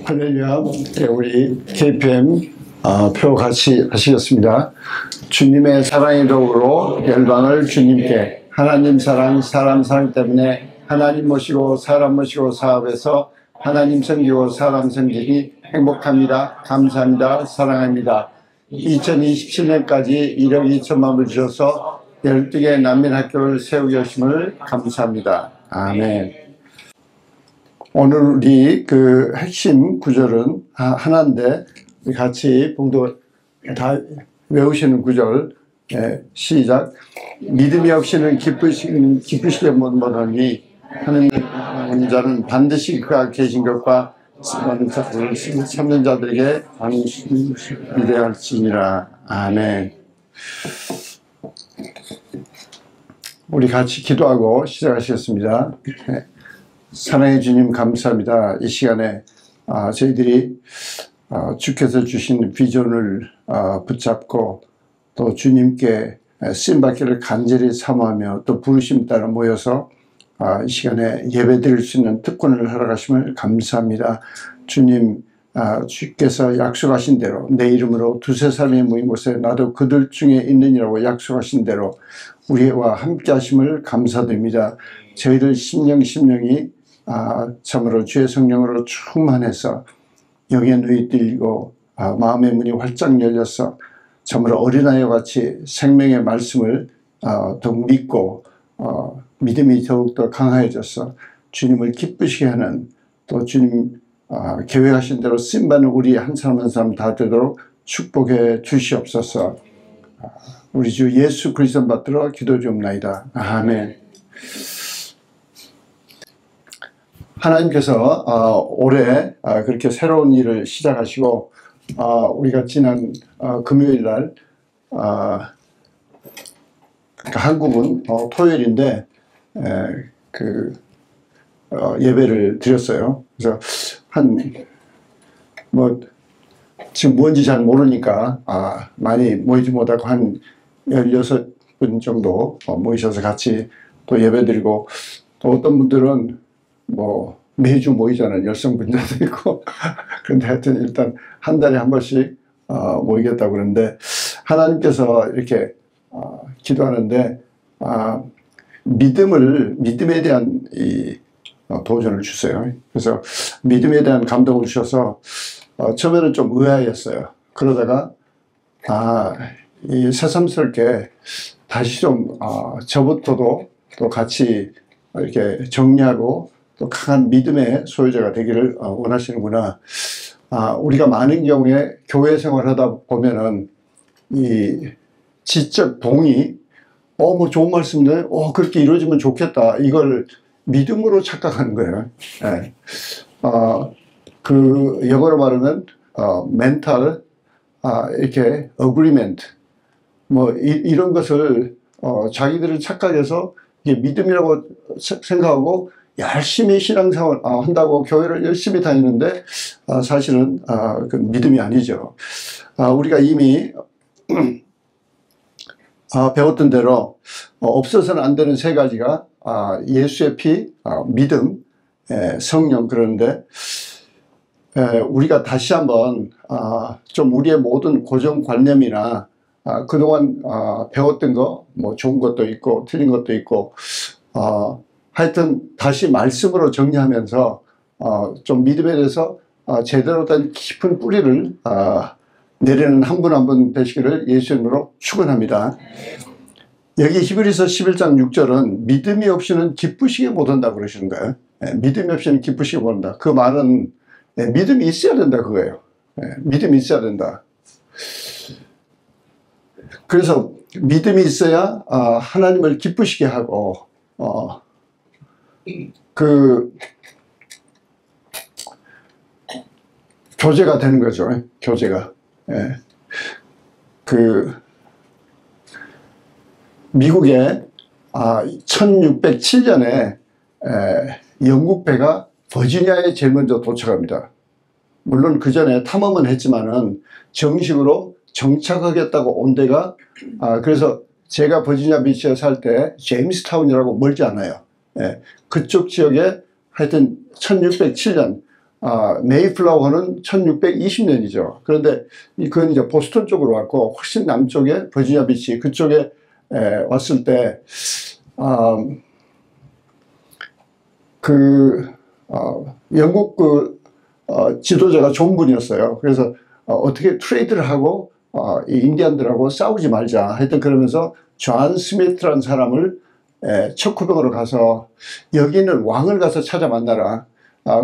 할렐루야. 네, 우리 KPM 표 같이 하시겠습니다. 주님의 사랑의 도구로 열방을 주님께, 하나님 사랑, 사람 사랑 때문에 하나님 모시고 사람 모시고 사업에서 하나님 섬기고 사람 섬기니 행복합니다. 감사합니다. 사랑합니다. 2027년까지 1억 2천만 불 주셔서 12개 난민학교를 세우게 하심을 감사합니다. 아멘. 오늘 우리 그 핵심 구절은 하나인데 같이 봉도 다 외우시는 구절. 시작. 믿음이 없이는 기쁘시게 못하니 하는 자는 반드시 그가 계신 것과 참는 자들에게 기대할지니라. 아멘. 우리 같이 기도하고 시작하시겠습니다. 사랑해 주님 감사합니다. 이 시간에 저희들이 주께서 주신 비전을 붙잡고 또 주님께 쓰임받기를 간절히 사모하며 또 부르심 따라 모여서 이 시간에 예배드릴 수 있는 특권을 허락하심을 감사합니다. 주님, 주께서 약속하신 대로 내 이름으로 두세 사람이 모인 곳에 나도 그들 중에 있느니라고 약속하신 대로 우리와 함께 하심을 감사드립니다. 저희들 심령이 참으로 주의 성령으로 충만해서 영의 눈이 뜰리고 마음의 문이 활짝 열려서 참으로 어린아이와 같이 생명의 말씀을 더욱 믿고 믿음이 더욱더 강해져서 주님을 기쁘시게 하는, 또 주님 계획하신 대로 쓰임받는 우리 한 사람 한 사람 다 되도록 축복해 주시옵소서. 우리 주 예수 그리스도 받들어 기도 주옵나이다. 아멘. 하나님께서 올해 그렇게 새로운 일을 시작하시고 우리가 지난 금요일 날 한국은 토요일인데 예배를 드렸어요. 그래서 지금 뭔지 잘 모르니까 많이 모이지 못하고 한 16분 정도 모이셔서 같이 또 예배 드리고, 또 어떤 분들은 매주 모이잖아요. 열성분자도 있고. 그런데 하여튼 일단 한 달에 한 번씩 모이겠다고 그러는데, 하나님께서 이렇게 기도하는데 믿음에 대한 이 도전을 주세요. 그래서 믿음에 대한 감동을 주셔서 처음에는 좀 의아했어요. 그러다가 이 새삼스럽게 다시 좀 저부터도 또 같이 이렇게 정리하고 또 강한 믿음의 소유자가 되기를 원하시는구나. 우리가 많은 경우에 교회 생활하다 보면은 이 지적 동의, 뭐 좋은 말씀인데, 그렇게 이루어지면 좋겠다, 이걸 믿음으로 착각하는 거예요. 네. 영어로 말하면 mental 이렇게 agreement, 이런 것을 자기들을 착각해서 이게 믿음이라고 생각하고 열심히 신앙생활 한다고 교회를 열심히 다니는데 사실은 그 믿음이 아니죠. 우리가 이미 배웠던 대로 없어서는 안 되는 세 가지가 예수의 피, 믿음, 성령. 그러는데 우리가 다시 한번 좀 우리의 모든 고정관념이나 그동안 배웠던 거, 좋은 것도 있고 틀린 것도 있고, 하여튼 다시 말씀으로 정리하면서 좀 믿음에 대해서 제대로 된 깊은 뿌리를 내리는 한 분 한 분 되시기를 예수 이름으로 축원합니다. 여기 히브리서 11장 6절은 믿음이 없이는 기쁘시게 못한다고 그러시는 거예요. 믿음이 없이는 기쁘시게 못한다. 그 말은 믿음이 있어야 된다 그거예요. 믿음이 있어야 된다. 그래서 믿음이 있어야 하나님을 기쁘시게 하고 교제가 되는 거죠. 교제가. 미국에 1607년에 영국 배가 버지니아에 제일 먼저 도착합니다. 물론 그 전에 탐험은 했지만은 정식으로 정착하겠다고 온 데가 그래서 제가 버지니아 비치에 살 때 제임스타운이라고 멀지 않아요. 그쪽 지역에 하여튼 1607년 메이플라워는 1620년이죠. 그런데 그건 이제 보스턴 쪽으로 왔고, 훨씬 남쪽에 버지니아 비치 그쪽에 왔을 때, 영국 지도자가 좋은 분이었어요. 그래서 어떻게 트레이드를 하고 이 인디안들하고 싸우지 말자. 하여튼 그러면서 존 스미스라는 사람을 척후병으로 가서 여기는 왕을 가서 찾아 만나라.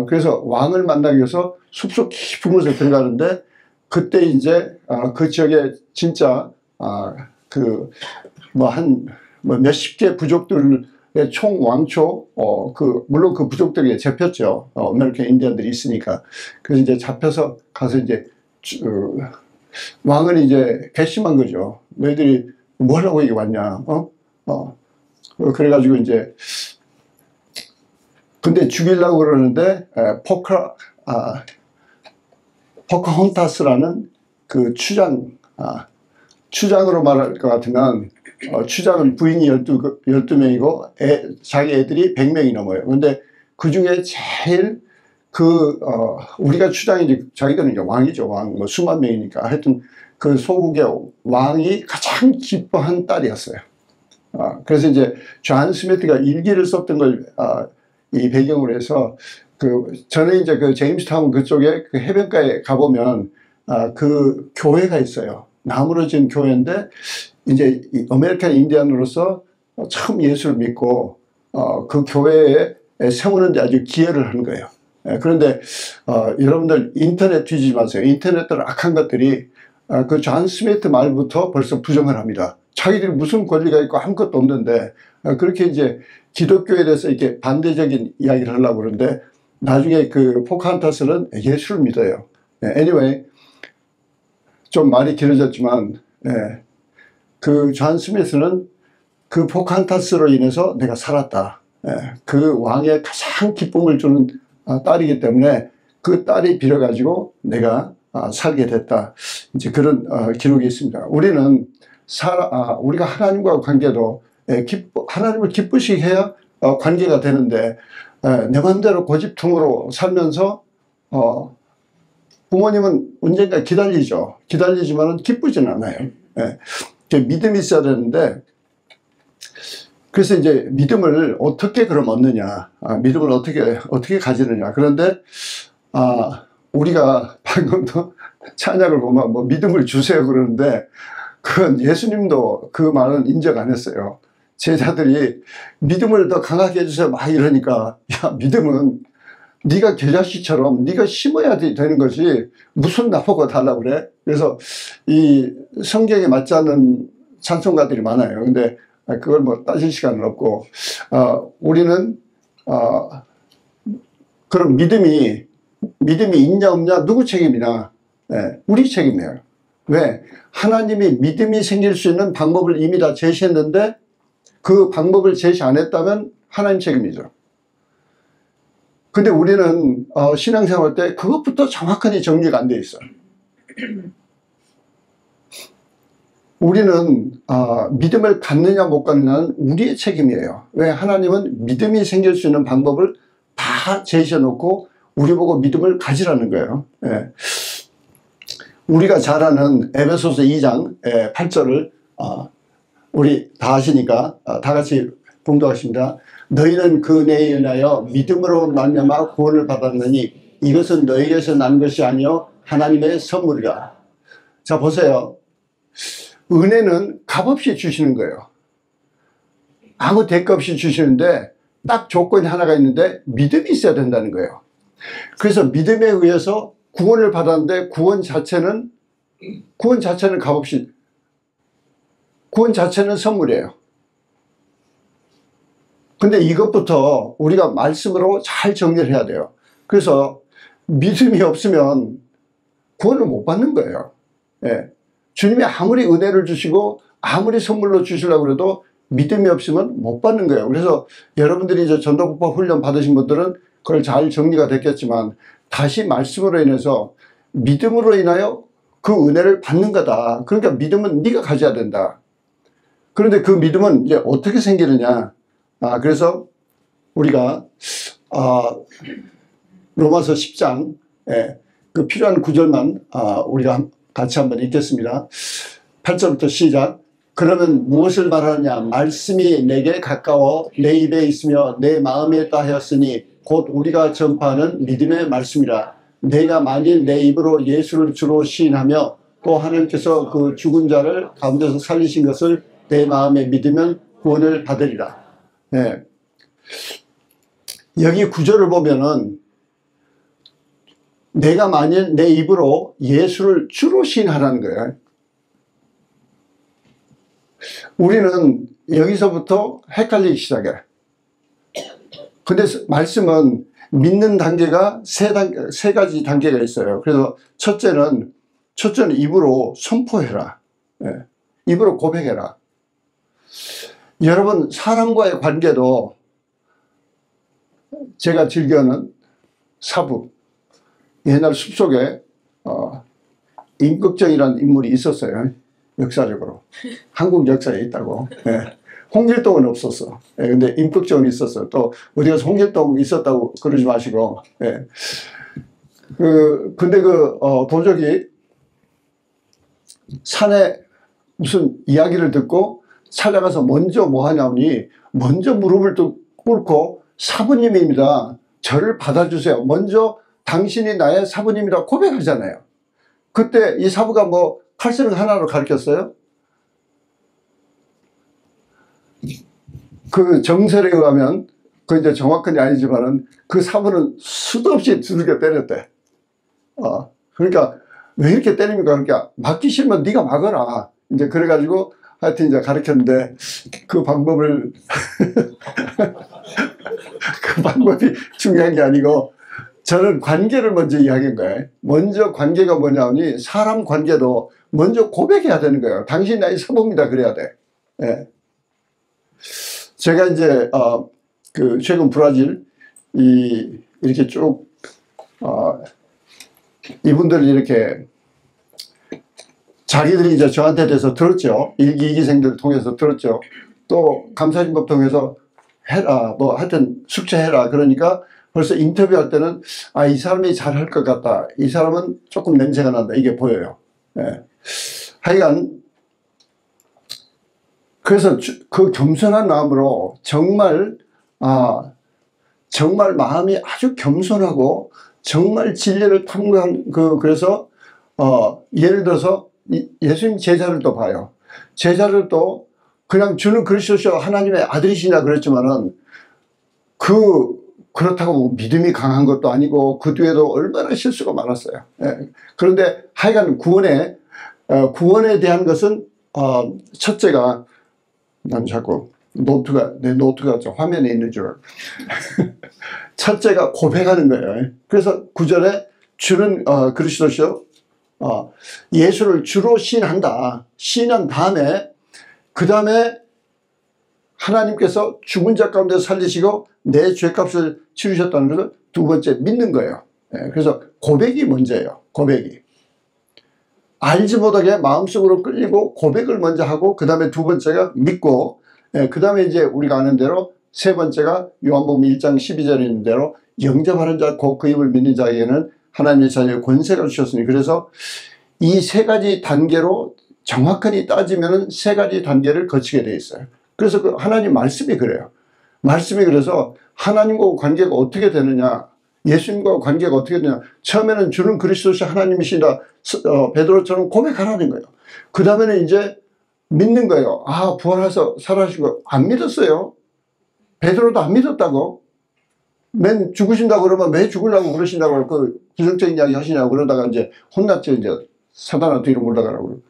그래서 왕을 만나기 위해서 숲속 깊은 곳에 들어가는데 그때 이제 그 지역에 진짜 몇십 개 부족들의 총 왕초 물론 그 부족들이 잡혔죠. 아메리칸 인디언들이 있으니까. 그래서 이제 잡혀서 가서 이제 왕은 이제 괘씸한 거죠. 너희들이 뭐 하려고 여기 왔냐? 그래가지고 이제 근데 죽이려고 그러는데 포카혼타스라는 그 추장으로 말할 것 같으면 추장은 부인이 12명이고 자기 애들이 100명이 넘어요. 근데 그 중에 제일 우리가 추장이지 자기들은 이제 왕이죠. 뭐 수만 명이니까. 하여튼 그 소국의 왕이 가장 기뻐한 딸이었어요. 그래서 이제 존 스미스가 일기를 썼던 걸 이 배경으로 해서 전에 이제 그 제임스타운 그쪽에 그 해변가에 가보면 그 교회가 있어요. 나무로 지은 교회인데 이제 아메리칸 인디언으로서 처음 예수를 믿고 그 교회에 세우는데 아주 기여를 하는 거예요. 그런데 여러분들 인터넷 뒤지지 마세요. 인터넷들 악한 것들이 그 존 스미스 말부터 벌써 부정을 합니다. 자기들이 무슨 권리가 있고 아무것도 없는데 그렇게 이제 기독교에 대해서 이렇게 반대적인 이야기를 하려고 그러는데 나중에 그 포카혼타스는 예수를 믿어요. anyway 좀 말이 길어졌지만 그 존 스미스는 그 포카혼타스로 인해서 내가 살았다. 그 왕의 가장 기쁨을 주는 딸이기 때문에 그 딸이 빌어가지고 내가 살게 됐다. 이제 그런 기록이 있습니다. 우리가 하나님과 관계도 하나님을 기쁘시게 해야 관계가 되는데 내 맘대로 고집통으로 살면서 부모님은 언젠가 기다리죠. 기다리지만은 기쁘진 않아요. 믿음이 있어야 되는데 그래서 이제 믿음을 어떻게 그럼 얻느냐, 믿음을 어떻게 가지느냐. 그런데 우리가 방금도 찬양을 보면 뭐 믿음을 주세요 그러는데 그건 예수님도 그 말은 인정 안 했어요. 제자들이 믿음을 더 강하게 해주세요 막 이러니까 야 믿음은 네가 겨자씨처럼 네가 심어야 되는 것이 무슨 나보고 달라고 그래. 그래서 이 성경에 맞지 않는 찬송가들이 많아요. 근데 그걸 뭐 따질 시간은 없고 우리는 그런 믿음이 있냐 없냐 누구 책임이냐. 우리 책임이에요. 왜? 하나님이 믿음이 생길 수 있는 방법을 이미 다 제시했는데 그 방법을 제시 안 했다면 하나님 책임이죠. 근데 우리는 신앙생활 때 그것부터 정확하게 정리가 안 돼 있어요. 우리는 믿음을 갖느냐 못 갖느냐는 우리의 책임이에요. 왜? 하나님은 믿음이 생길 수 있는 방법을 다 제시해 놓고 우리 보고 믿음을 가지라는 거예요. 우리가 잘 아는 에베소서 2장 8절을 우리 다 아시니까 다 같이 봉독하십니다. 너희는 그 은혜에 인하여 믿음으로 말미암아 구원을 받았느니 이것은 너희에게서 난 것이 아니요 하나님의 선물이라. 자 보세요. 은혜는 값없이 주시는 거예요. 아무 대가 없이 주시는데 딱 조건이 하나가 있는데 믿음이 있어야 된다는 거예요. 그래서 믿음에 의해서 구원을 받았는데 구원 자체는 값없이, 구원 자체는 선물이에요. 근데 이것부터 우리가 말씀으로 잘 정리를 해야 돼요. 그래서 믿음이 없으면 구원을 못 받는 거예요. 주님이 아무리 은혜를 주시고 아무리 선물로 주시려고 해도 믿음이 없으면 못 받는 거예요. 그래서 여러분들이 이제 전도국법 훈련 받으신 분들은 그걸 잘 정리가 됐겠지만 다시 말씀으로 인해서 믿음으로 인하여 그 은혜를 받는 거다. 그러니까 믿음은 네가 가져야 된다. 그런데 그 믿음은 이제 어떻게 생기느냐. 그래서 우리가 로마서 10장, 그 필요한 구절만 우리가 같이 한번 읽겠습니다. 8절부터 시작. 그러면 무엇을 말하느냐? 말씀이 내게 가까워 내 입에 있으며 내 마음에 있다 하였으니 곧 우리가 전파하는 믿음의 말씀이라. 내가 만일 내 입으로 예수를 주로 시인하며 또 하나님께서 그 죽은 자를 가운데서 살리신 것을 내 마음에 믿으면 구원을 받으리라. 여기 구절을 보면은 내가 만일 내 입으로 예수를 주로 시인하라는 거예요. 우리는 여기서부터 헷갈리기 시작해. 근데 말씀은 믿는 단계가 세 가지 단계가 있어요. 그래서 첫째는 입으로 선포해라. 입으로 고백해라. 여러분, 사람과의 관계도 제가 즐겨하는 사부, 옛날 숲속에 임꺽정이라는 인물이 있었어요. 역사적으로. 한국 역사에 있다고. 홍길동은 없었어. 근데 임꺽정은 있었어. 또 어디 가서 홍길동 있었다고 그러지 마시고. 근데 도적이 산에 무슨 이야기를 듣고 찾아가서 먼저 뭐 하냐니, 먼저 무릎을 꿇고 사부님입니다. 저를 받아주세요. 먼저 당신이 나의 사부님이라고 고백하잖아요. 그때 이 사부가 뭐 칼쓰는 하나로 가르쳤어요? 그 정설에 의하면, 그 이제 정확한지 아니지만은 그 사부는 수도 없이 두들겨 때렸대. 그러니까 왜 이렇게 때립니까? 그러니까 맞기 싫으면 네가 막아라. 이제 그래가지고 하여튼 이제 가르쳤는데 그 방법을 그 방법이 중요한 게 아니고 저는 관계를 먼저 이야기한 거예요. 먼저 관계가 뭐냐니 사람 관계도 먼저 고백해야 되는 거예요. 당신 나의 사부입니다. 그래야 돼. 제가 이제 최근 브라질 이렇게 쭉 이분들이 이렇게 자기들이 이제 저한테 대해서 들었죠. 일기생들을 통해서 들었죠. 또 감사진법 통해서 해라, 뭐 하여튼 숙제해라. 그러니까 벌써 인터뷰할 때는 이 사람이 잘할 것 같다. 이 사람은 조금 냄새가 난다. 이게 보여요. 하여간 그래서 그 겸손한 마음으로 정말 마음이 아주 겸손하고 정말 진리를 탐구한 그래서 예를 들어서 예수님 제자를 또 봐요. 제자를 또 그냥 주는 그리스도시요 하나님의 아들이시냐 그랬지만은 그렇다고 뭐 믿음이 강한 것도 아니고 그 뒤에도 얼마나 실수가 많았어요. 그런데 하여간 구원에 대한 것은 첫째가, 난 자꾸 내 노트가 저 화면에 있는 줄 첫째가 고백하는 거예요. 그래서 9절에 주는 그리스도시요 예수를 주로 시인한다. 시인한 다음에 그 다음에 하나님께서 죽은 자 가운데 살리시고 내 죄값을 치르셨다는 것을 두 번째 믿는 거예요. 그래서 고백이 먼저예요. 고백이. 알지 못하게 마음속으로 끌리고 고백을 먼저 하고 그 다음에 두 번째가 믿고 그 다음에 이제 우리가 아는 대로 세 번째가 요한복음 1장 12절에 있는 대로 영접하는 자 곧 그 입을 믿는 자에게는 하나님의 자녀의 권세가 주셨으니 그래서 이 세 가지 단계로 정확하게 따지면 세 가지 단계를 거치게 되어 있어요. 그래서 그 하나님 말씀이 그래요. 말씀이 그래서 하나님과 관계가 어떻게 되느냐, 예수님과 관계가 어떻게 되느냐, 처음에는 주는 그리스도시 하나님이시다 베드로처럼 고백하라는 거예요. 그 다음에는 이제 믿는 거예요. 부활해서 살아나시고. 안 믿었어요. 베드로도 안 믿었다고. 맨 죽으신다고 그러면 왜 죽으려고 그러신다고 그 부정적인 이야기 하시냐고 그러다가 이제 혼났죠. 이제 사단아 뒤로 물러가라고.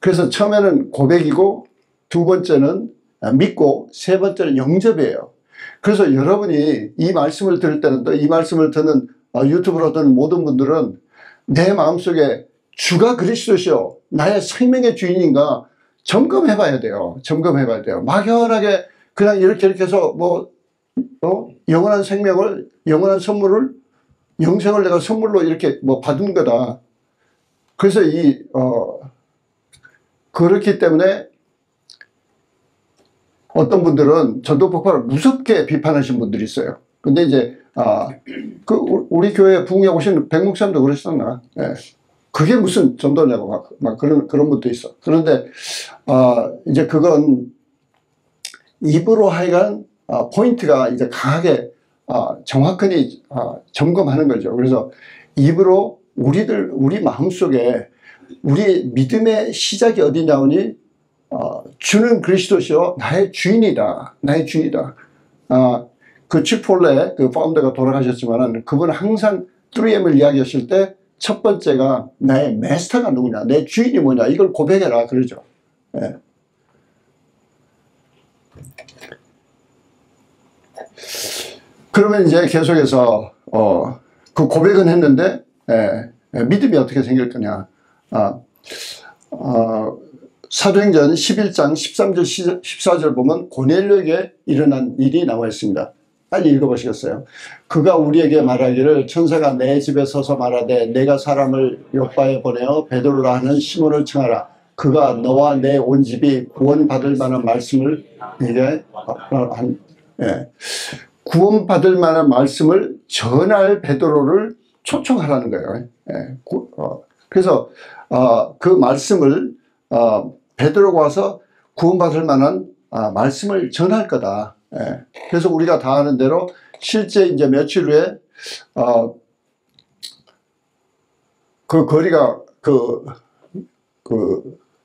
그래서 처음에는 고백이고 두 번째는 믿고 세 번째는 영접이에요. 그래서 여러분이 이 말씀을 들을 때는 또 이 말씀을 듣는 유튜브로 듣는 모든 분들은 내 마음속에 주가 그리스도시요 나의 생명의 주인인가 점검해 봐야 돼요. 점검해 봐야 돼요. 막연하게 그냥 이렇게 해서 뭐 영원한 생명을, 영원한 선물을, 영생을 내가 선물로 이렇게 뭐 받은 거다. 그래서 그렇기 때문에 어떤 분들은 전도 폭발을 무섭게 비판하신 분들이 있어요. 근데 이제, 우리 교회 부흥회 오신 백 목사님도 그러시잖아. 예. 그게 무슨 전도냐고 막 그런 분도 있어. 그런데, 이제 그건 입으로 하여간, 포인트가 이제 강하게, 정확하게, 점검하는 거죠. 그래서 입으로 우리 마음속에 우리 믿음의 시작이 어디냐오니, 주는 그리스도시요 나의 주인이다. 나의 주인이다. 그 치폴레 그 파운더가 돌아가셨지만은 그분은 항상 3M을 이야기하실 때 첫 번째가 나의 마스터가 누구냐, 내 주인이 뭐냐, 이걸 고백해라 그러죠. 예. 그러면 이제 계속해서 그 고백은 했는데 믿음이 어떻게 생길 거냐. 사도행전 11장 13절 14절 보면 고넬료에게 일어난 일이 나와 있습니다. 빨리 읽어보시겠어요? 그가 우리에게 말하기를 천사가 내 집에 서서 말하되 내가 사람을 요바에 보내어 베드로라 하는 시몬을 청하라. 그가 너와 내 온 집이 구원받을 만한 말씀을 이게 구원받을 만한 말씀을 전할 베드로를 초청하라는 거예요. 그래서 그 말씀을 베드로가 와서 구원받을 만한 말씀을 전할 거다. 그래서 우리가 다 아는 대로 실제 이제 며칠 후에 그 거리가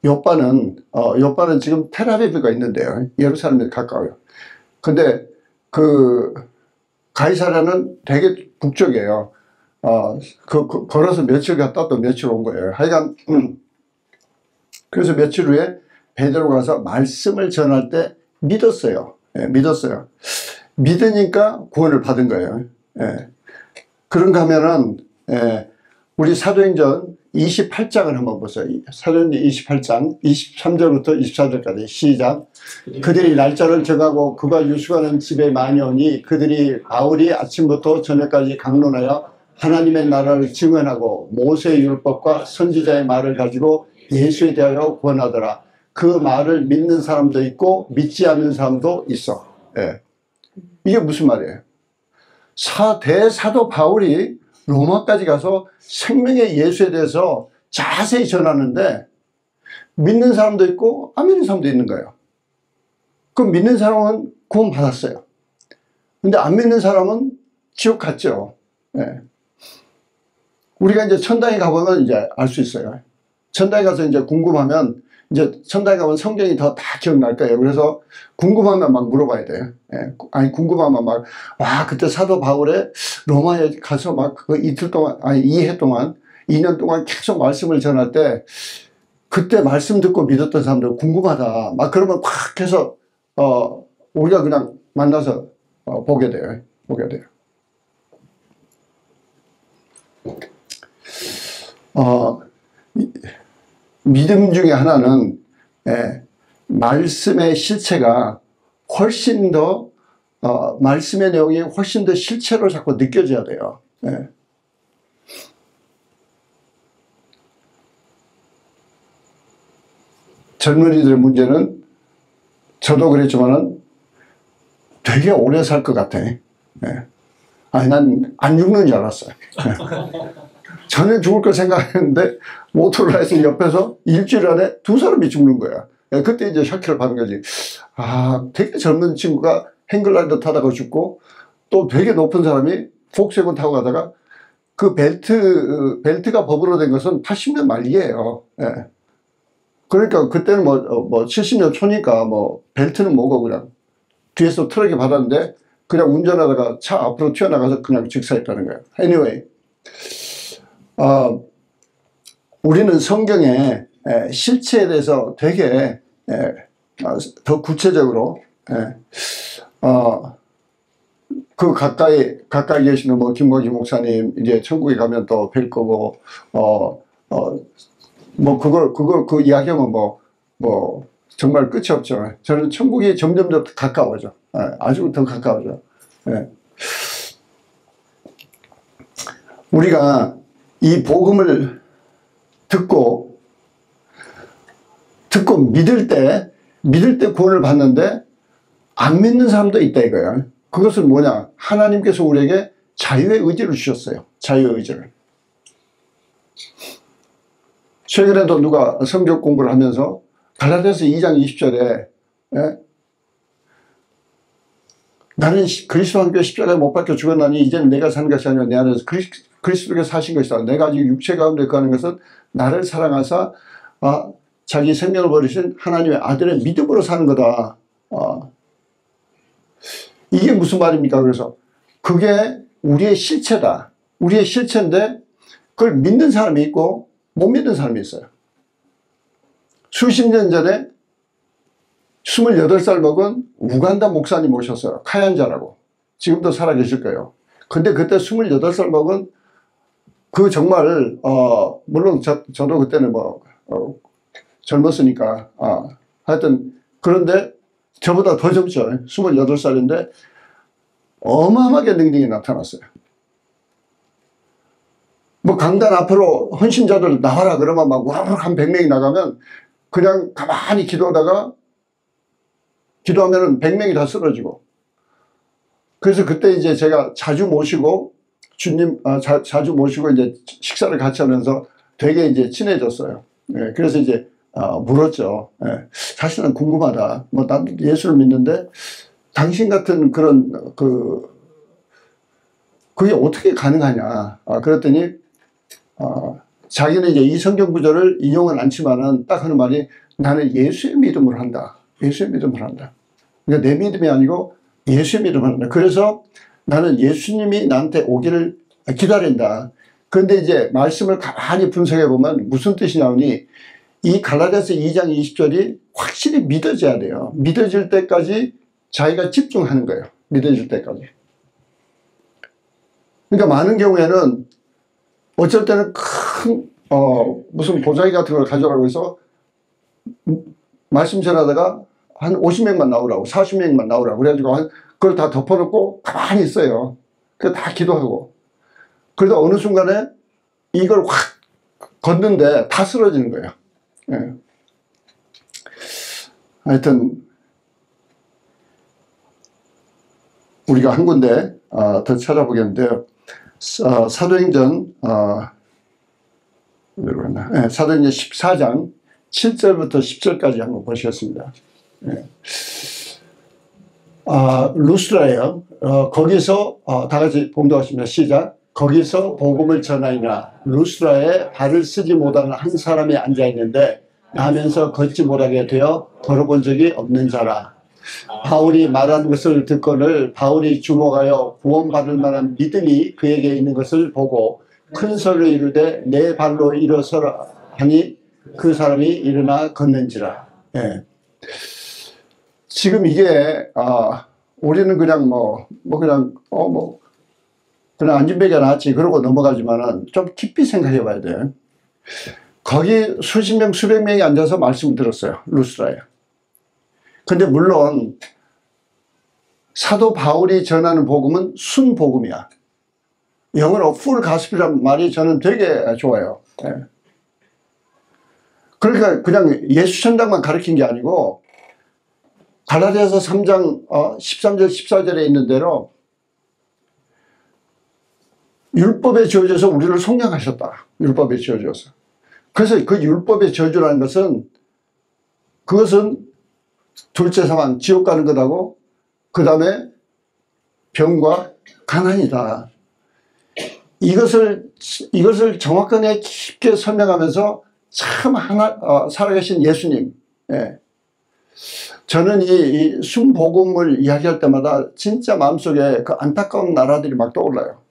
요바는 지금 텔아비브가 있는데요. 예루살렘에 가까워요. 근데 가이사랴는 되게 북쪽이에요. 걸어서 며칠 갔다 또 며칠 온 거예요. 하여간 그래서 며칠 후에 베드로가 가서 말씀을 전할 때 믿었어요. 믿었어요. 믿으니까 구원을 받은 거예요. 그런가 하면은 우리 사도행전 28장을 한번 보세요. 사도행전 28장 23절부터 24절까지 시작. 그들이 날짜를 정하고 그가 유숙하는 집에 많이 오니 그들이 바울이 아침부터 저녁까지 강론하여 하나님의 나라를 증언하고 모세의 율법과 선지자의 말을 가지고 예수에 대하여 구원하더라. 그 말을 믿는 사람도 있고 믿지 않는 사람도 있어. 이게 무슨 말이에요? 대사도 바울이 로마까지 가서 생명의 예수에 대해서 자세히 전하는데 믿는 사람도 있고 안 믿는 사람도 있는 거예요. 그럼 믿는 사람은 구원 받았어요. 근데 안 믿는 사람은 지옥 갔죠. 우리가 이제 천당에 가보면 이제 알 수 있어요. 천당에 가서 이제 궁금하면 이제 천당에 가면 성경이 더 다 기억날 거예요. 그래서 궁금하면 막 물어봐야 돼요. 아니 궁금하면 막 그때 사도 바울의 로마에 가서 막 그 이틀 동안 2해 동안 2년 동안 계속 말씀을 전할 때 그때 말씀 듣고 믿었던 사람들 궁금하다. 막 그러면 팍 해서 우리가 그냥 만나서 보게 돼요. 믿음 중에 하나는 말씀의 실체가 훨씬 더 말씀의 내용이 훨씬 더 실체로 자꾸 느껴져야 돼요. 젊은이들의 문제는 저도 그랬지만은 되게 오래 살 것 같아. 아니 난 안 죽는 줄 알았어요. 전혀 죽을 걸 생각했는데 모토로라에서 옆에서 일주일 안에 2사람이 죽는 거야. 그때 이제 샤키를 받은 거지. 되게 젊은 친구가 행글라이더 타다가 죽고 또 되게 높은 사람이 폭스웨건 타고 가다가 그 벨트가 법으로 된 것은 80년 말기예요. 그러니까 그때는 뭐 70년 초니까 뭐 벨트는 뭐고 그냥 뒤에서 트럭이 받았는데 그냥 운전하다가 차 앞으로 튀어나가서 그냥 직사했다는 거예요. Anyway. 우리는 성경의 실체에 대해서 되게 더 구체적으로 그 가까이 계시는 뭐 김광희 목사님 이제 천국에 가면 또 뵐 거고 뭐 그 이야기하면 뭐 정말 끝이 없죠. 저는 천국이 점점 더 가까워져. 아주 더 가까워져. 우리가 이 복음을 듣고 믿을 때 구원을 받는데 안 믿는 사람도 있다 이거예요. 그것은 뭐냐? 하나님께서 우리에게 자유의 의지를 주셨어요. 자유의 의지를. 최근에도 누가 성경 공부를 하면서 갈라디아서 2장 20절에 나는 그리스도와 함께 십자가에 못 박혀 죽었나니 이제는 내가 사는 것이 아니라 내 안에서 그리스도께서 사신 것이다. 내가 아직 육체 가운데 거하는 것은 나를 사랑하사 자기 생명을 버리신 하나님의 아들의 믿음으로 사는 거다. 이게 무슨 말입니까? 그래서 그게 우리의 실체다. 우리의 실체인데 그걸 믿는 사람이 있고 못 믿는 사람이 있어요. 수십 년 전에 28살 먹은 우간다 목사님 오셨어요. 카얀자라고. 지금도 살아계실 거예요. 근데 그때 28살 먹은 그 정말 물론 저도 그때는 젊었으니까 하여튼 그런데 저보다 더 젊죠. 28살인데 어마어마하게 능력이 나타났어요. 뭐 강단 앞으로 헌신자들 나와라 그러면 막 우르르 한 100명이 나가면 그냥 가만히 기도하다가 기도하면은 100명이 다 쓰러지고. 그래서 그때 이제 제가 자주 모시고 주님 자주 모시고 이제 식사를 같이 하면서 되게 이제 친해졌어요. 예, 그래서 이제 물었죠. 예, 사실은 궁금하다. 뭐 난 예수를 믿는데 당신 같은 그런 그게 어떻게 가능하냐. 그랬더니 자기는 이제 이 성경 구절을 인용은 않지만은 딱 하는 말이 나는 예수의 믿음으로 한다. 예수의 믿음으로 한다. 그러니까 내 믿음이 아니고 예수의 믿음을 한다. 그래서 나는 예수님이 나한테 오기를 기다린다. 그런데 이제 말씀을 가만히 분석해 보면 무슨 뜻이냐니 이 갈라디아서 2장 20절이 확실히 믿어져야 돼요. 믿어질 때까지 자기가 집중하는 거예요. 믿어질 때까지. 그러니까 많은 경우에는 어쩔 때는 큰 무슨 보자기 같은 걸 가져가라고 해서 말씀 전하다가 한 50명만 나오라고 40명만 나오라고 그래가지고 그걸 다 덮어놓고 가만히 있어요. 그래서 다 기도하고 그러다 어느 순간에 이걸 확 걷는데 다 쓰러지는 거예요. 예. 하여튼 우리가 한 군데 더 찾아보겠는데요. 사도행전 네, 사도행전 14장 7절부터 10절까지 한번 보시겠습니다. 네. 루스라예요. 거기서 다 같이 봉독하십니다. 시작. 거기서 복음을 전하니라. 루스라에 발을 쓰지 못하는 한 사람이 앉아 있는데 나면서 걷지 못하게 되어 걸어본 적이 없는 자라. 바울이 말한 것을 듣고는 바울이 주목하여 구원받을 만한 믿음이 그에게 있는 것을 보고 큰 소리로 이르되 내 발로 일어서라 하니 그 사람이 일어나 걷는지라. 예. 지금 이게 우리는 그냥 그냥 안진뱅이가 나왔지 그러고 넘어가지만은 좀 깊이 생각해 봐야 돼. 거기 수십 명 수백 명이 앉아서 말씀을 들었어요. 루스라에. 근데 물론 사도 바울이 전하는 복음은 순복음이야. 영어로 full gospel이라는 말이 저는 되게 좋아요. 예. 그러니까 그냥 예수 천당만 가르친 게 아니고 갈라디아서 3장 13절 14절에 있는 대로 율법에 지어져서 우리를 속량하셨다. 율법에 지어져서. 그래서 그 율법의 저주라는 것은 그것은 둘째 사망, 지옥 가는 것하고 그 다음에 병과 가난이다. 이것을 정확하게 깊게 설명하면서 참 살아계신 예수님. 예. 저는 이 순복음을 이야기할 때마다 진짜 마음속에 그 안타까운 나라들이 막 떠올라요.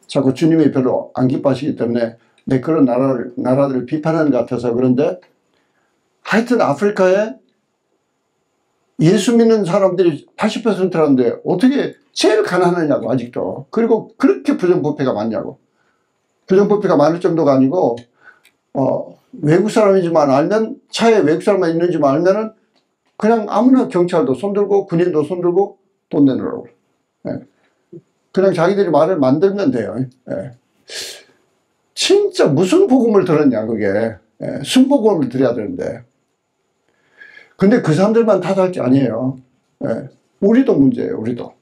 자꾸 주님이 별로 안 기뻐하시기 때문에 내 그런 나라들을 비판하는 것 같아서 그런데 하여튼 아프리카에 예수 믿는 사람들이 80%라는데 어떻게 제일 가난하냐고 아직도. 그리고 그렇게 부정부패가 많냐고. 부정부패가 많을 정도가 아니고 외국 사람이지만 알면 차에 외국 사람만 있는지만 알면은 그냥 아무나 경찰도 손들고 군인도 손들고 돈 내놓으라고. 예. 그냥 자기들이 말을 만들면 돼요. 예. 진짜 무슨 복음을 들었냐 그게. 예. 순복음을 드려야 되는데. 근데 그 사람들만 탓할 게 아니에요. 예. 우리도 문제예요. 우리도.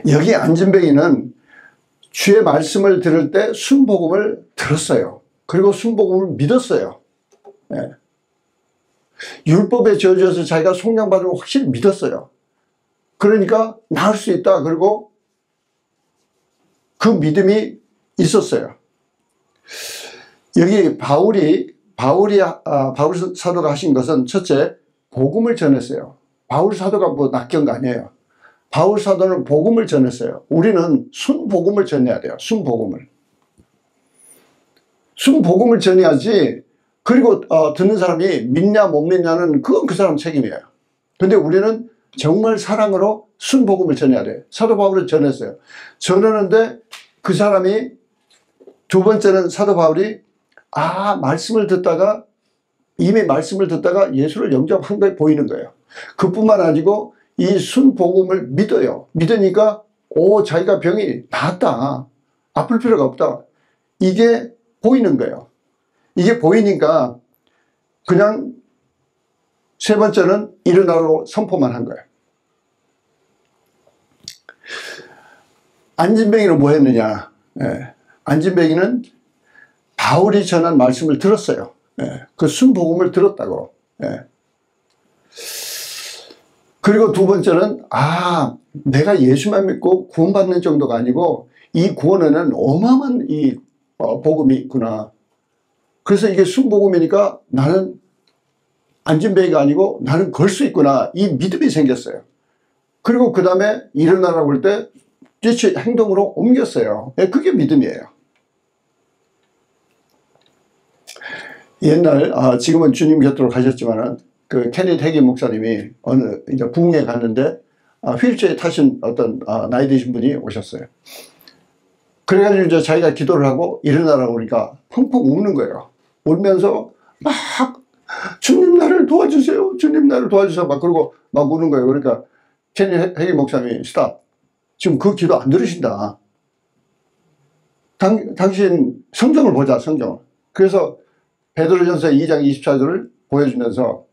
여기 안진뱅이는 주의 말씀을 들을 때 순복음을 들었어요. 그리고 순복음을 믿었어요. 예. 율법에 저어져서 자기가 속량받은 걸 확실히 믿었어요. 그러니까 나을 수 있다. 그리고 그 믿음이 있었어요. 여기 바울 사도가 하신 것은 첫째, 복음을 전했어요. 바울 사도가 뭐 낚여온 거 아니에요. 바울 사도는 복음을 전했어요. 우리는 순복음을 전해야 돼요. 순복음을 전해야지. 그리고 듣는 사람이 믿냐 못 믿냐는 그건 그 사람 책임이에요. 근데 우리는 정말 사랑으로 순복음을 전해야 돼요. 사도 바울은 전했어요. 전하는데 그 사람이 두 번째는 사도 바울이 말씀을 듣다가 이미 말씀을 듣다가 예수를 영접한 게 보이는 거예요. 그뿐만 아니고 이 순복음을 믿어요. 믿으니까 자기가 병이 나았다. 아플 필요가 없다. 이게 보이는 거예요. 이게 보이니까 그냥 세 번째는 일어나라고 선포만 한 거예요. 안진뱅이는 뭐 했느냐. 안진뱅이는 바울이 전한 말씀을 들었어요. 그 순복음을 들었다고. 그리고 두 번째는 내가 예수만 믿고 구원받는 정도가 아니고 이 구원에는 어마어마한 이 복음이 있구나. 그래서 이게 순복음이니까 나는 안진뱅이가 아니고 나는 걸 수 있구나. 이 믿음이 생겼어요. 그리고 그 다음에 일어나라고 할 때 지체 행동으로 옮겼어요. 그게 믿음이에요. 옛날 지금은 주님 곁으로 가셨지만은 그 케네디 해기 목사님이 이제 부흥회 갔는데 휠체어에 타신 어떤 나이 드신 분이 오셨어요. 그래가지고 이제 자기가 기도를 하고 일어나라고 그러니까 펑펑 우는 거예요. 울면서 막 주님 나를 도와주세요. 주님 나를 도와주세요. 막 그러고 막 우는 거예요. 그러니까 케네디 해기 목사님이 스탑. 지금 그 기도 안 들으신다. 당신 성경을 보자. 성경을. 그래서 베드로전서 2장 24절을 보여주면서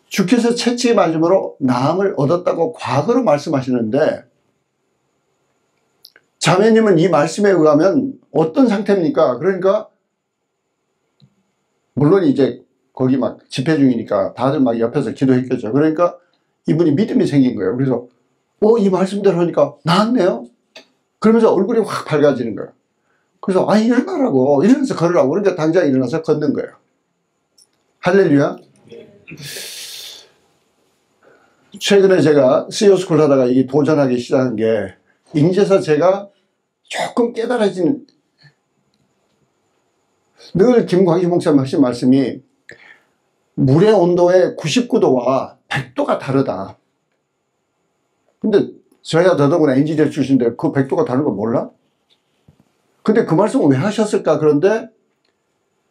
주께서 채찍에 맞음으로 나음을 얻었다고 과거로 말씀하시는데 자매님은 이 말씀에 의하면 어떤 상태입니까? 그러니까 물론 이제 거기 막 집회 중이니까 다들 막 옆에서 기도했겠죠. 그러니까 이분이 믿음이 생긴 거예요. 그래서 이 말씀대로 하니까 나았네요. 그러면서 얼굴이 확 밝아지는 거예요. 그래서 일어나라고 일어나서 걸으라고 그러니까 당장 일어나서 걷는 거예요. 할렐루야. 최근에 제가 CEO스쿨 하다가 이 도전하기 시작한 게 인제서 제가 조금 깨달아진 늘 김광희 목사님 하신 말씀이 물의 온도의 99도와 100도가 다르다. 근데 저야 더더구나 엔지니어 출신인데 그 100도가 다른 거 몰라? 근데 그 말씀을 왜 하셨을까? 그런데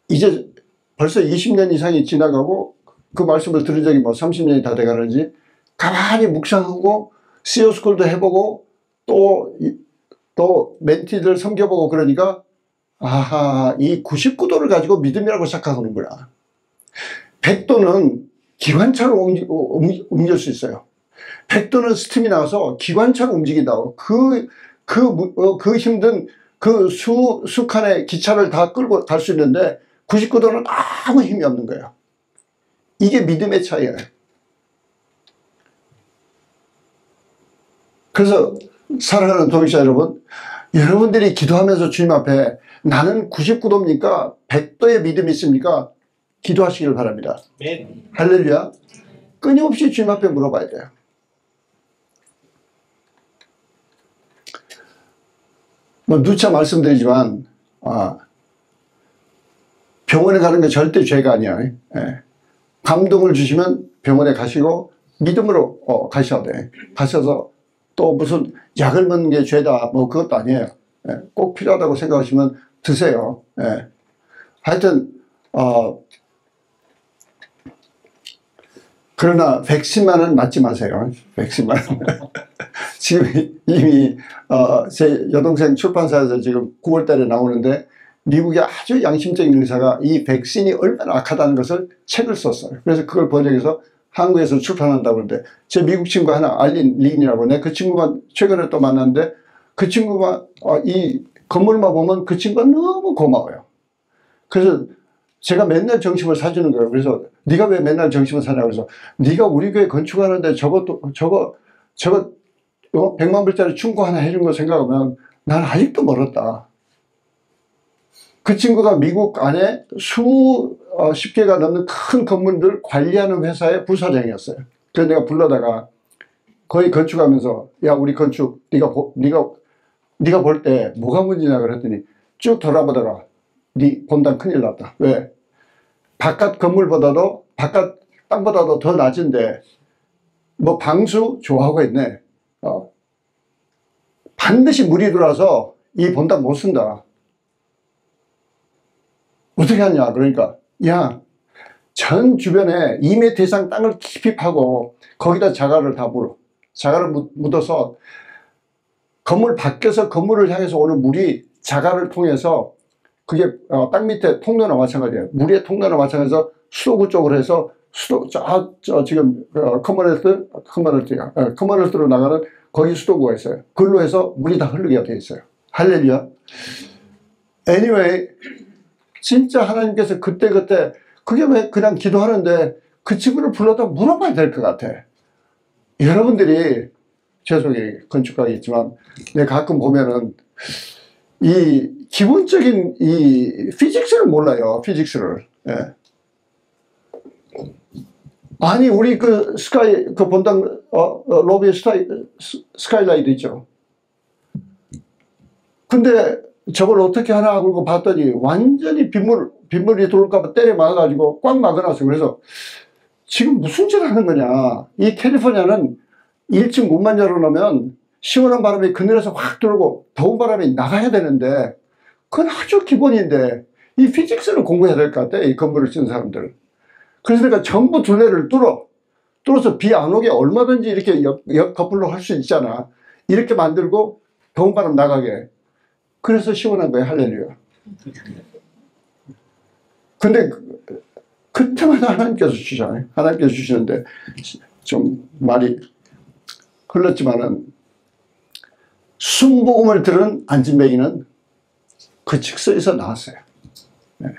이제 벌써 20년 이상이 지나가고 그 말씀을 들은 적이 뭐 30년이 다 돼가는지 가만히 묵상하고 CEO스쿨도 해보고 또 멘티들 섬겨보고 그러니까 이 99도를 가지고 믿음이라고 생각하는구나. 100도는 기관차로 옮길 수 있어요. 100도는 스팀이 나와서 기관차로 움직인다고. 그 힘든 그 수칸의 기차를 다 끌고 갈 수 있는데 99도는 아무 힘이 없는 거예요. 이게 믿음의 차이예요. 그래서 사랑하는 동역자 여러분, 여러분들이 기도하면서 주님 앞에 나는 99도입니까? 100도의 믿음이 있습니까? 기도하시길 바랍니다. 할렐루야. 끊임없이 주님 앞에 물어봐야 돼요. 누차 말씀드리지만 병원에 가는 게 절대 죄가 아니야. 감동을 주시면 병원에 가시고 믿음으로 가셔야 돼. 가셔서 또 무슨 약을 먹는 게 죄다 뭐 그것도 아니에요. 꼭 필요하다고 생각하시면 드세요. 하여튼 그러나 백신만은 맞지 마세요. 백신만은. 지금 이미 제 여동생 출판사에서 지금 9월 달에 나오는데 미국의 아주 양심적인 의사가 이 백신이 얼마나 악하다는 것을 책을 썼어요. 그래서 그걸 번역해서 한국에서 출판한다고 그러는데, 제 미국 친구 하나, 알린 린이라고, 내가 그 친구가 최근에 또 만났는데, 그 친구가, 이 건물만 보면 그 친구가 너무 고마워요. 그래서 제가 맨날 정심을 사주는 거예요. 그래서 네가 왜 맨날 정심을 사냐고. 그래서 네가 우리 교회 건축하는데 저거 100만 불짜리 충고 하나 해준 거 생각하면 난 아직도 멀었다. 그 친구가 미국 안에 수십 개가 넘는 큰 건물들 관리하는 회사의 부사장이었어요. 그래서 내가 불러다가 거의 건축하면서, 야, 우리 건축 네가 볼 때 뭐가 문제냐 그랬더니 쭉 돌아보다가 네 본당 큰일 났다. 왜? 바깥 건물보다도 바깥 땅보다도 더 낮은데 뭐 방수 좋아하고 있네. 반드시 물이 들어와서 이 본당 못 쓴다. 어떻게 하냐. 그러니까 야, 전 주변에 2m 이상 땅을 깊이 파고 거기다 자갈을 다 물어. 자갈을 묻어서 건물 밖에서 건물을 향해서 오는 물이 자갈을 통해서, 그게 땅 밑에 통로나 마찬가지예요. 물의 통로나 마찬가지로 수도구 쪽으로 해서 지금 커머널스로 나가는 거기 수도구가 있어요. 그걸로 해서 물이 다 흐르게 되어 있어요. 할렐루야. Anyway, 진짜 하나님께서 그때 그게 왜 그냥 기도하는데 그 친구를 불러다 물어봐야 될 것 같아. 여러분들이, 죄송해요, 건축가겠지만 내가 가끔 보면은 이 기본적인 이 피직스를 몰라요. 피직스를. 예. 아니, 우리 그 본당 로비에 스카이라이트 있죠. 근데 저걸 어떻게 하나 하고 봤더니 완전히 빗물이 들어올까봐 때려 막아가지고 꽉 막아놨어요. 그래서 지금 무슨 짓을 하는 거냐. 이 캘리포니아는 1층 문만 열어놓으면 시원한 바람이 그늘에서 확 들어오고 더운 바람이 나가야 되는데, 그건 아주 기본인데 이 피직스를 공부해야 될 것 같아, 이 건물을 짓는 사람들은. 그래서 내가 전부 둘레를 뚫어서 비 안 오게 얼마든지 이렇게 옆커플로 할 수 있잖아. 이렇게 만들고 더운 바람 나가게. 그래서 시원한 거야. 할렐루야. 근데 그때마다 하나님께서 주잖아요. 하나님께서 주시는데 좀 말이 흘렀지만은, 순복음을 들은 안진뱅이는 그 직서에서 나왔어요. 네.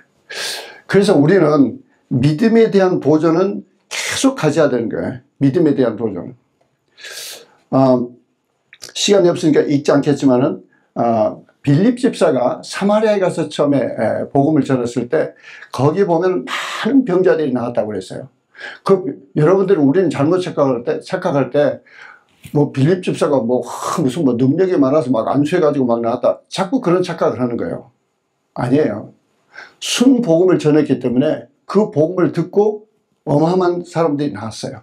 그래서 우리는 믿음에 대한 도전은 계속 가져야 되는 거예요. 믿음에 대한 도전. 시간이 없으니까 읽지 않겠지만은, 빌립 집사가 사마리아에 가서 처음에 복음을 전했을 때 거기 보면 많은 병자들이 나왔다고 그랬어요. 여러분들은 우리는 잘못 착각할 때 뭐 빌립 집사가 무슨 능력이 많아서 막 안수해가지고 막 나왔다. 자꾸 그런 착각을 하는 거예요. 아니에요. 순복음을 전했기 때문에 그 복음을 듣고 어마어마한 사람들이 나왔어요.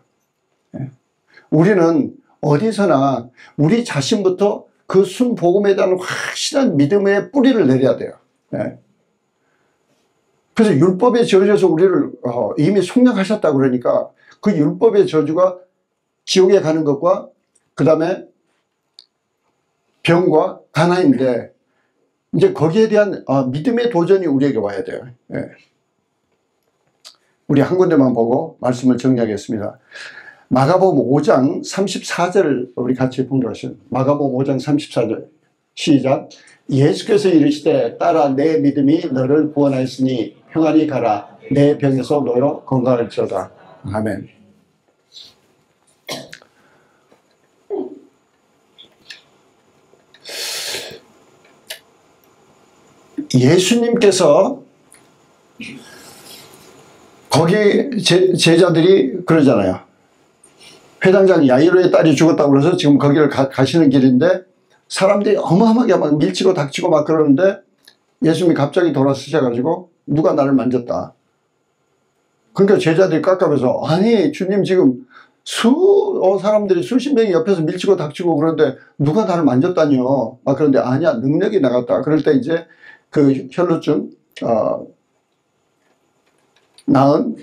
우리는 어디서나 우리 자신부터 그 순복음에 대한 확실한 믿음의 뿌리를 내려야 돼요. 그래서 율법에 지어져서 우리를 이미 속량하셨다고 그러니까 그 율법의 저주가 지옥에 가는 것과 그 다음에 병과 가난인데, 이제 거기에 대한 믿음의 도전이 우리에게 와야 돼요. 우리 한 군데만 보고 말씀을 정리하겠습니다. 마가복음 5장 34절을 우리 같이 봉독하시죠. 마가복음 5장 34절 시작. 예수께서 이르시되 따라 내 믿음이 너를 구원하였으니 평안히 가라. 내 병에서 너로 건강할지어다. 아멘. 예수님께서 거기 제자들이 그러잖아요. 회당장 야이로의 딸이 죽었다고 그래서 지금 거기를 가시는 길인데 사람들이 어마어마하게 막 밀치고 닥치고 막 그러는데 예수님이 갑자기 돌아서셔가지고 누가 나를 만졌다. 그러니까 제자들이 깝깝해서, 아니 주님 지금 사람들이 수십 명이 옆에서 밀치고 닥치고 그러는데 누가 나를 만졌다니요. 그런데 아니야, 능력이 나갔다. 그럴 때 이제 그 혈루증 나은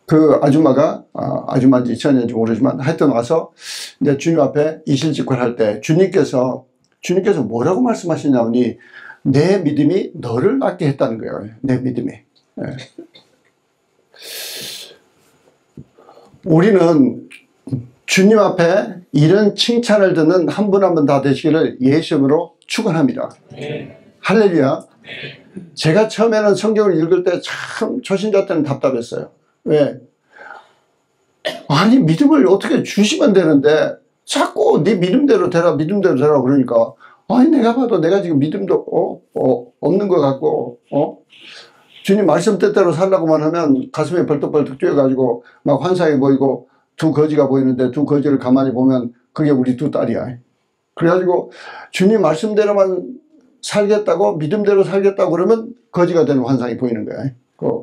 그 아줌마가, 아줌마인지 처녀인지 모르지만 하여튼 와서 이제 주님 앞에 이실직고를 할 때 주님께서 뭐라고 말씀하시냐니, 내 믿음이 너를 낫게 했다는 거예요. 내 믿음이. 우리는 주님 앞에 이런 칭찬을 듣는 한 분 한 분 다 되시기를 예수 이름으로 축원합니다. 할렐루야. 제가 처음에는 성경을 읽을 때 참 초신자 때는 답답했어요. 왜? 아니 믿음을 어떻게 주시면 되는데 자꾸 네 믿음대로 되라 믿음대로 되라 그러니까 아니 내가 봐도 내가 지금 믿음도 없는 것 같고 주님 말씀 뜻대로 살라고만 하면 가슴이 벌떡벌떡 뛰어가지고 막 환상이 보이고 두 거지가 보이는데 두 거지를 가만히 보면 그게 우리 두 딸이야. 그래가지고 주님 말씀대로만 살겠다고 믿음대로 살겠다고 그러면 거지가 되는 환상이 보이는 거야.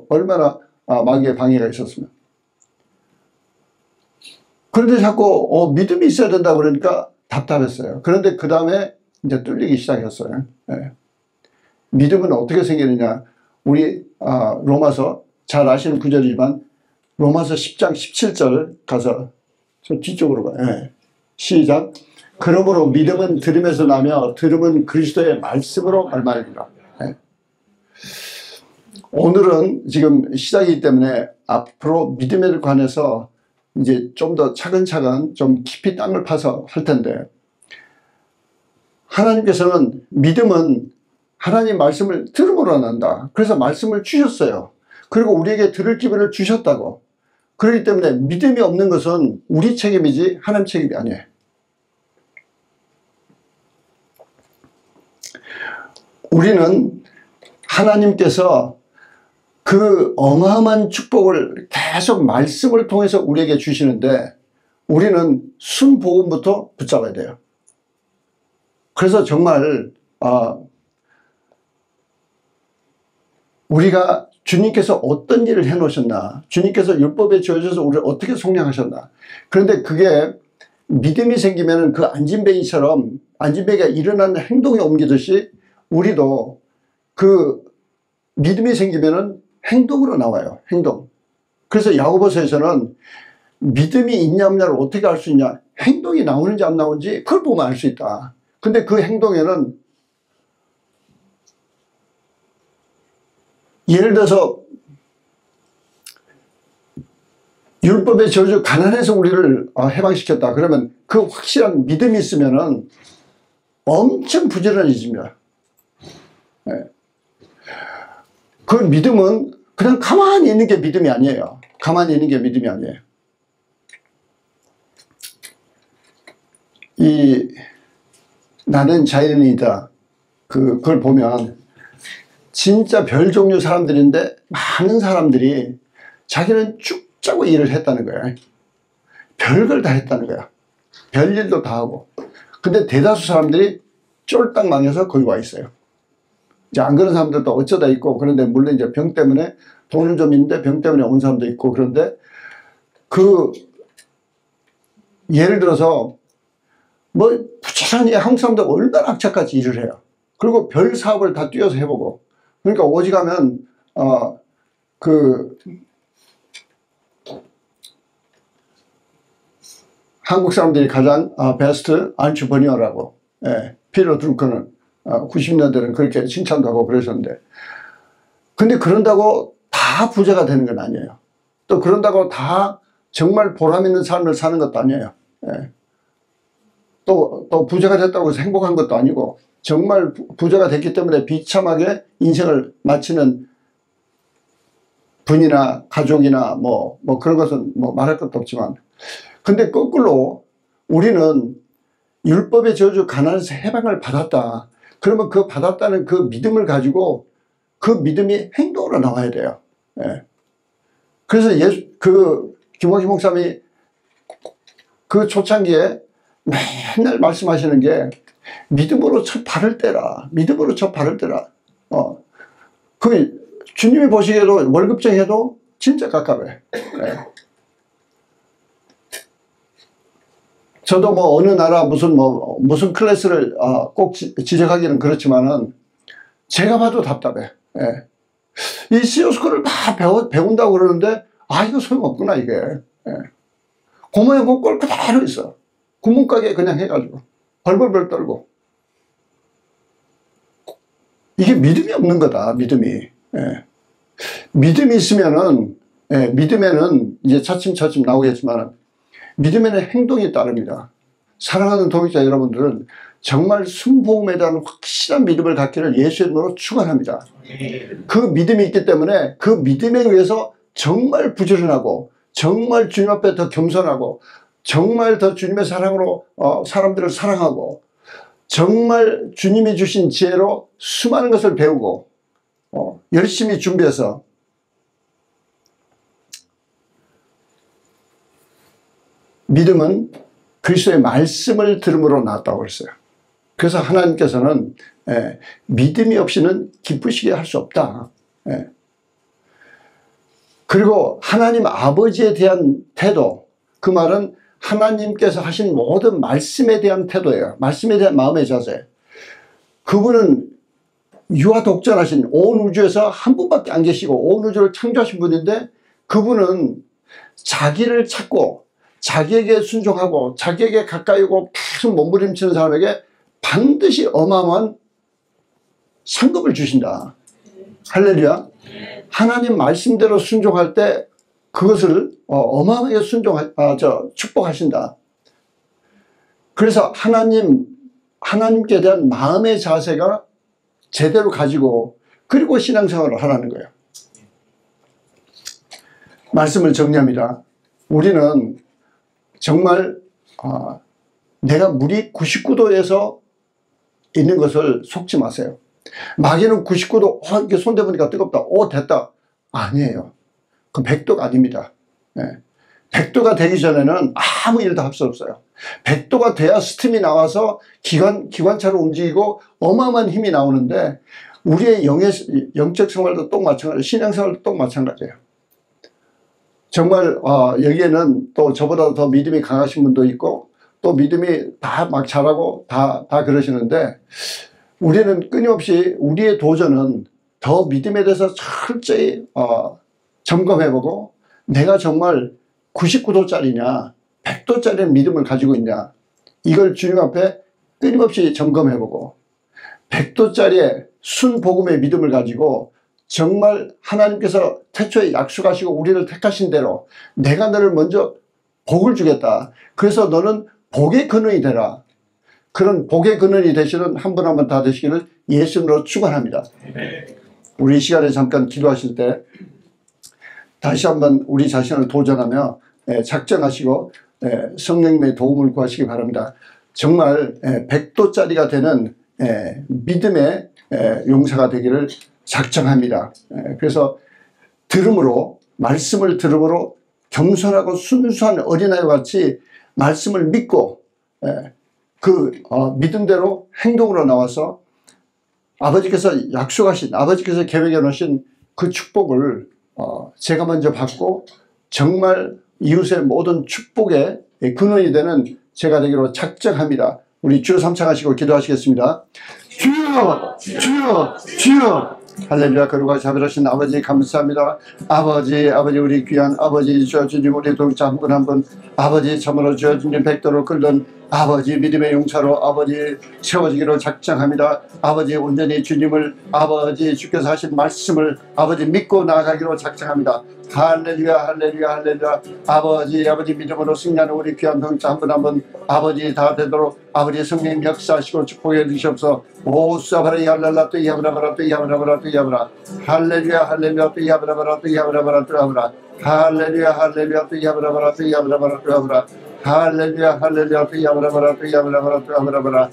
얼마나 마귀의 방해가 있었으면. 그런데 자꾸 믿음이 있어야 된다 그러니까 답답했어요. 그런데 그 다음에 이제 뚫리기 시작했어요. 네. 믿음은 어떻게 생기느냐. 우리 로마서 잘 아시는 구절이지만 로마서 10장 17절 가서 저 뒤쪽으로 가요. 네. 시작. 그러므로 믿음은 들음에서 나며 들음은 그리스도의 말씀으로 말미암으리라. 네. 오늘은 지금 시작이기 때문에 앞으로 믿음에 관해서 이제 좀 더 차근차근 좀 깊이 땅을 파서 할 텐데 하나님께서는 믿음은 하나님 말씀을 들음으로 난다. 그래서 말씀을 주셨어요. 그리고 우리에게 들을 기회를 주셨다고. 그렇기 때문에 믿음이 없는 것은 우리 책임이지 하나님 책임이 아니에요. 우리는 하나님께서 그 어마어마한 축복을 계속 말씀을 통해서 우리에게 주시는데 우리는 순복음부터 붙잡아야 돼요. 그래서 정말 우리가 주님께서 어떤 일을 해놓으셨나, 주님께서 율법에 주어져서 우리를 어떻게 속량하셨나. 그런데 그게 믿음이 생기면 그 안진뱅이처럼 안진뱅이가 일어나는 행동에 옮기듯이 우리도 그 믿음이 생기면 행동으로 나와요. 행동. 그래서 야고보서에서는 믿음이 있냐 없냐를 어떻게 알 수 있냐. 행동이 나오는지 안 나오는지 그걸 보면 알 수 있다. 근데 그 행동에는 예를 들어서 율법의 저주 가난해서 우리를 해방시켰다. 그러면 그 확실한 믿음이 있으면은 엄청 부지런해집니다. 네. 그 믿음은 그냥 가만히 있는 게 믿음이 아니에요. 가만히 있는 게 믿음이 아니에요. 나는 자연인이다. 그걸 보면 진짜 별 종류 사람들인데 많은 사람들이 자기는 쭉 짜고 일을 했다는 거야. 별걸 다 했다는 거야. 별일도 다 하고. 근데 대다수 사람들이 쫄딱 망해서 거기 와 있어요. 이제 안 그런 사람들도 어쩌다 있고, 그런데 물론 이제 병 때문에 돈은 좀 있는데 병 때문에 온 사람도 있고, 그런데 예를 들어서 부지런히 한국 사람들 얼마나 악착같이 일을 해요. 그리고 별 사업을 다 뛰어서 해보고. 그러니까 오직하면 한국 사람들이 가장 베스트 안트르프니어라고, 피터 drucker는 90년대는 그렇게 칭찬도 하고 그러셨는데, 근데 그런다고 다 부자가 되는 건 아니에요. 또 그런다고 다 정말 보람 있는 삶을 사는 것도 아니에요. 또 부자가 됐다고 해서 행복한 것도 아니고, 정말 부자가 됐기 때문에 비참하게 인생을 마치는 분이나 가족이나 뭐 그런 것은 말할 것도 없지만, 근데 거꾸로 우리는 율법의 저주 가난에서 해방을 받았다. 그러면 그 받았다는 그 믿음을 가지고 그 믿음이 행동으로 나와야 돼요. 그래서 김학희 목사님이 그 초창기에 맨날 말씀하시는 게 믿음으로 첫 발을 떼라. 믿음으로 첫 발을 떼라. 주님이 보시기에도 월급쟁이 해도 진짜 깝깝해. 저도 어느 나라 무슨 클래스를 꼭 지적하기는 그렇지만은 제가 봐도 답답해. 이 시오스쿨을 다 배운다고 그러는데 이거 소용없구나 이게. 고모의 목골 그대로 있어. 구멍가게 그냥 해가지고 벌벌벌 떨고. 이게 믿음이 없는 거다. 믿음이. 믿음이 있으면은 믿음에는 이제 차츰차츰 나오겠지만 믿음에는 행동이 따릅니다. 사랑하는 동역자 여러분들은 정말 순복음에 대한 확실한 믿음을 갖기를 예수의 이름으로 축원합니다. 그 믿음이 있기 때문에 그 믿음에 의해서 정말 부지런하고 정말 주님 앞에 더 겸손하고 정말 더 주님의 사랑으로 사람들을 사랑하고 정말 주님이 주신 지혜로 수많은 것을 배우고 열심히 준비해서 믿음은 그리스도의 말씀을 들음으로 나왔다고 했어요. 그래서 하나님께서는 믿음이 없이는 기쁘시게 할 수 없다. 그리고 하나님 아버지에 대한 태도, 그 말은 하나님께서 하신 모든 말씀에 대한 태도예요. 말씀에 대한 마음의 자세. 그분은 유아 독전하신 온 우주에서 한 분밖에 안 계시고 온 우주를 창조하신 분인데 그분은 자기를 찾고 자기에게 순종하고 자기에게 가까이 오고 계속 몸부림치는 사람에게 반드시 어마어마한 상급을 주신다. 할렐루야. 하나님 말씀대로 순종할 때 그것을 어마어마하게 축복하신다. 그래서 하나님께 대한 마음의 자세가 제대로 가지고 그리고 신앙생활을 하라는 거예요. 말씀을 정리합니다. 우리는 정말 내가 물이 99도에서 있는 것을 속지 마세요. 마귀는 99도 이렇게 손대보니까 뜨겁다. 됐다. 아니에요. 그 100도가 아닙니다. 100도가 되기 전에는 아무 일도 할 수 없어요. 100도가 돼야 스팀이 나와서 기관차로 움직이고 어마어마한 힘이 나오는데 우리의 영적 생활도 똑 마찬가지예요. 신앙생활도 똑 마찬가지예요. 정말 여기에는 또 저보다 더 믿음이 강하신 분도 있고 또 믿음이 다 막 잘하고 다 그러시는데 우리는 끊임없이 우리의 도전은 더 믿음에 대해서 철저히 점검해보고 내가 정말 99도짜리냐 100도짜리 믿음을 가지고 있냐 이걸 주님 앞에 끊임없이 점검해보고 100도짜리의 순복음의 믿음을 가지고 정말 하나님께서 태초에 약속하시고 우리를 택하신 대로 내가 너를 먼저 복을 주겠다. 그래서 너는 복의 근원이 되라. 그런 복의 근원이 되시는 한 분 한 분 다 되시기를 예수님으로 축원합니다. 우리 이 시간에 잠깐 기도하실 때 다시 한번 우리 자신을 도전하며 작정하시고 성령님의 도움을 구하시기 바랍니다. 정말 100도짜리가 되는 믿음의 용사가 되기를 작정합니다. 그래서 말씀을 들음으로 겸손하고 순수한 어린아이와 같이 말씀을 믿고 그 믿음대로 행동으로 나와서 아버지께서 약속하신 아버지께서 계획해 놓으신 그 축복을 제가 먼저 받고 정말 이웃의 모든 축복의 근원이 되는 제가 되기로 작정합니다. 우리 주여 삼창하시고 기도하시겠습니다. 주여 주여 주여 할렐루야. 거룩하고 자비로우신 아버지 감사합니다. 아버지 우리 귀한 아버지 주님 우리 동자 한 분 한 분 아버지 참으로 주님 백도로 끓는 아버지 믿음의 용사로 아버지 세워지기로 작정합니다. 아버지 온전히 주님을 아버지 주께서 하신 말씀을 아버지 믿고 나아가기로 작정합니다. 할렐루야 할렐루야 할렐루야. 아버지 믿음으로 승리하는 우리 귀한 동자 한 분 한 분 아버지 다 되도록 아버지 성령 역사하시고 축복해 주시옵소서. 오사바라 야랄라 또 야브라바라 또 야브라바라 또 야브라 할렐루야 할렐루야 또 야브라바라 또 야브라바라 또 야브라 할렐루야 할렐루야 또 야브라바라 또 야브라바라 또 야브라 할렐루야 할렐루야 또 야브라바라 또 야브라바라 또 야브라바라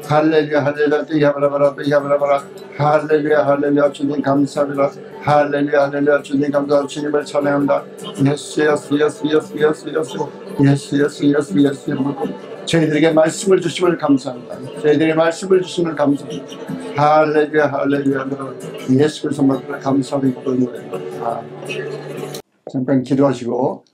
할렐루야 할렐루야 또 야브라바라 또 야브라바라 할렐루야 할렐루야. 주님 감사합니다. 할렐루야 할렐루야. 주님 감사합니다. 주님을 찬양합니다. 예수 예수 예수 예수 예수 예수 예수 예수 예수 예수. 저희들에게 말씀을 주심을 감사합니다. 저희들에게 말씀을 주심을 감사합니다. 할렐루야 할렐루야. 예수 그리스도 감사합니다. 잠깐 기도하시고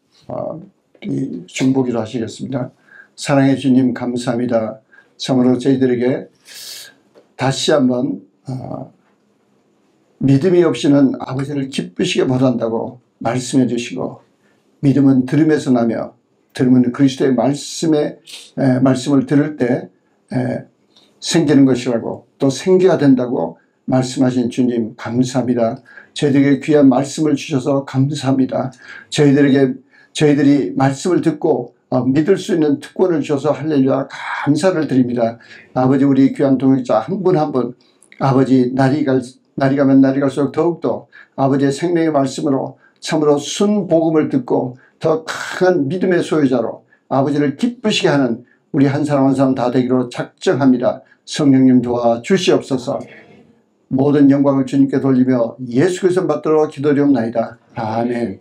중보기도 하시겠습니다. 사랑해 주님 감사합니다. 참으로 저희들에게 다시 한번 믿음이 없이는 아버지를 기쁘시게 못한다고 말씀해 주시고 믿음은 들음에서 나며 들으면 그리스도의 말씀을 들을 때 생기는 것이라고 또 생기가 된다고 말씀하신 주님 감사합니다. 저희들에게 귀한 말씀을 주셔서 감사합니다. 저희들이 말씀을 듣고 믿을 수 있는 특권을 주셔서 할렐루야 감사를 드립니다. 아버지, 우리 귀한 동역자 한 분 한 분 아버지, 날이 가면 날이 갈수록 더욱더 아버지의 생명의 말씀으로 참으로 순복음을 듣고 더 강한 믿음의 소유자로 아버지를 기쁘시게 하는 우리 한 사람 한 사람 다 되기로 작정합니다. 성령님 도와주시옵소서. 모든 영광을 주님께 돌리며 예수 그리스도 받들어 기도드리옵나이다. 아멘.